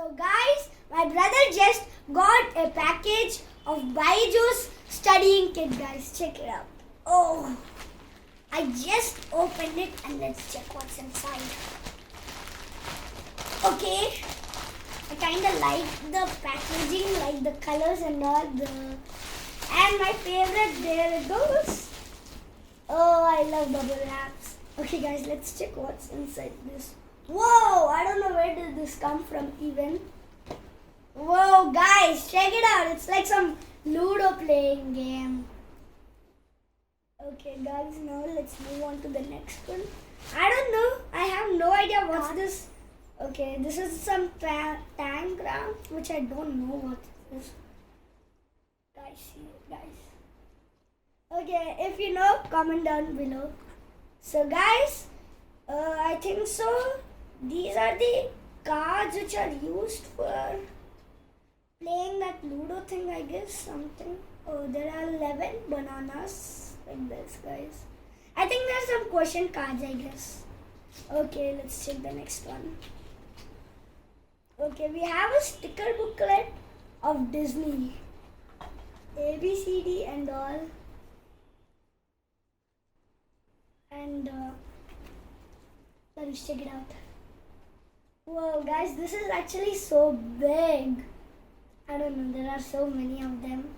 So guys, my brother just got a package of BYJU'S studying kit, guys. Check it out. Oh, I just opened it and let's check what's inside. Okay, I kind of like the packaging, like the colors and all. And my favorite, there it goes. Oh, I love bubble wraps. Okay guys, let's check what's inside this. Whoa, I don't know where did this come from even. Whoa guys, check it out. It's like some Ludo playing game. Okay guys, now let's move on to the next one. I don't know. I have no idea what's this. Okay, this is some tangram, which I don't know what it is. Guys, see it, guys. Okay, if you know, comment down below. So guys, I think so. These are the cards which are used for playing that Ludo thing, I guess, something. Oh, there are 11 bananas like this, guys. I think there's some question cards, I guess. Okay, let's check the next one. Okay, we have a sticker booklet of Disney. A, B, C, D and all. And let's check it out. Whoa guys, this is actually so big. I don't know, there are so many of them.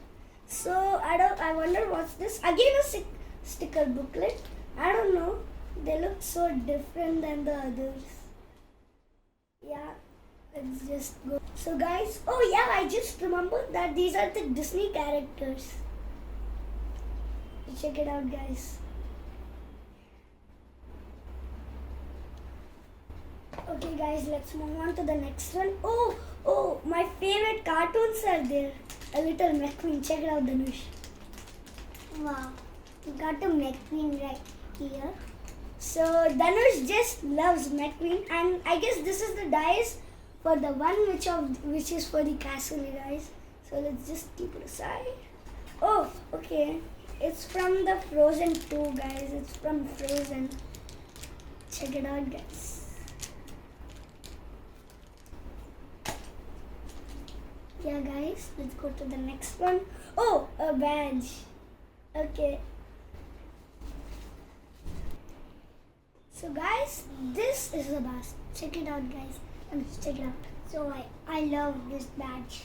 So I wonder what's this. Again a sticker booklet. I don't know. They look so different than the others. Yeah, let's just go. So guys, oh yeah, I just remembered that these are the Disney characters. Check it out guys. Okay guys, let's move on to the next one. Oh, my favorite cartoons are there. A little McQueen. Check it out, Dhanush. Wow, you got a McQueen right here. So Dhanush just loves McQueen, and I guess this is the dice for the one which is for the castle, guys. So let's just keep it aside. Oh, okay. It's from the Frozen 2, guys. It's from Frozen. Check it out, guys. Yeah guys, let's go to the next one. Oh, a badge. Okay. So guys, this is the badge. Check it out guys. Check it out. So I love this badge.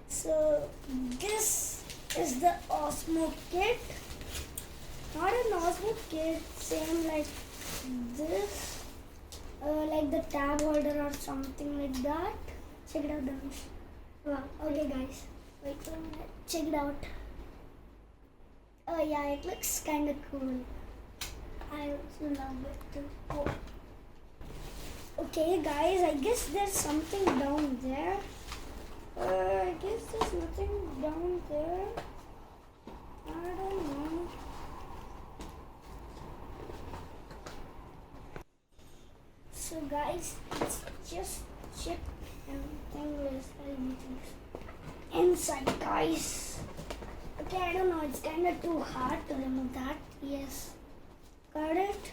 So this is the Osmo kit. Not an Osmo kit, same like this. Like the tab holder or something like that. Check it out Dhanush. Wow. Okay guys, wait for a minute. Check it out. Oh yeah, it looks kind of cool. I also love it too. Oh. Okay guys, I guess there's something down there. I guess there's nothing down there. I don't know. So guys, let's just check everything inside, guys. Okay, I don't know, it's kind of too hard to remove that. Yes, got it.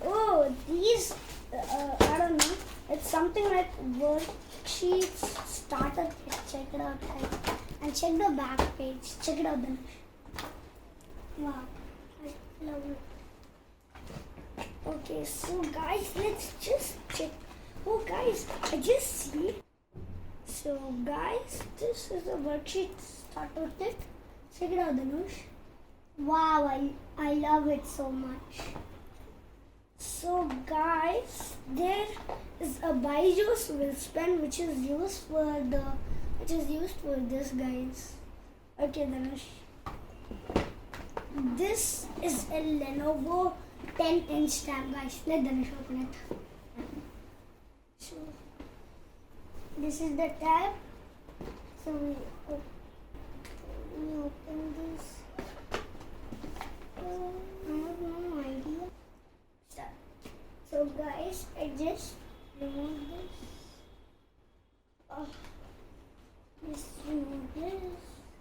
Oh, these, I don't know, it's something like worksheets, starter kit. Check it out, guys. And check the back page. Check it out, then. Wow, I love it. Okay, so guys, let's just check. Oh guys, I just see. So guys, this is a worksheet starter kit. Check it out, Dhanush. Wow, I love it so much. So guys, there is a BYJU'S wristband which is used for this, guys. Okay, Dhanush. This is a Lenovo 10-inch tab, guys. Let Dhanush open it. So this is the tab. So we open this. I have no idea. So guys, I just remove this. Just remove this.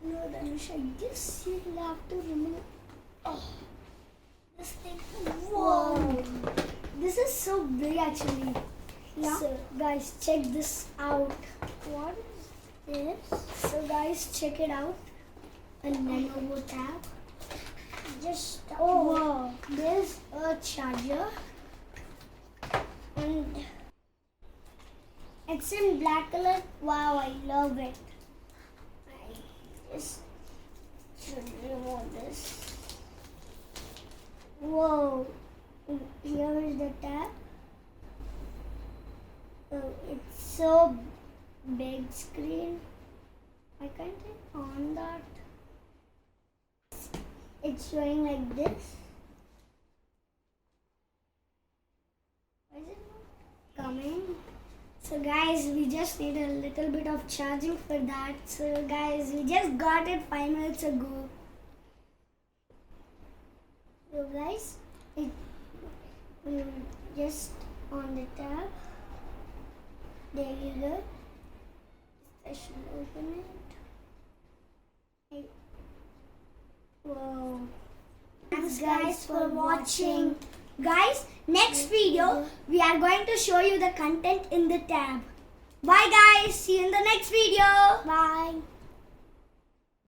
No, Dhanush, I guess you'll have to remove. This thing. Whoa! This is so big actually. Yeah. So guys, check this out. What is this? So guys, check it out. A Lenovo tab. Just wow. There's a charger. And it's in black color. Wow, I love it. I just should remove this. Whoa. Here is the tab. Oh, it's so big screen. Why can't I on that? It's showing like this. Why is it not coming? So guys, we just need a little bit of charging for that. So guys, we just got it 5 minutes ago. So guys, it just on the tab. There you go. I should open it. Whoa. Thanks guys for watching. Guys, next video we are going to show you the content in the tab. Bye guys. See you in the next video. Bye.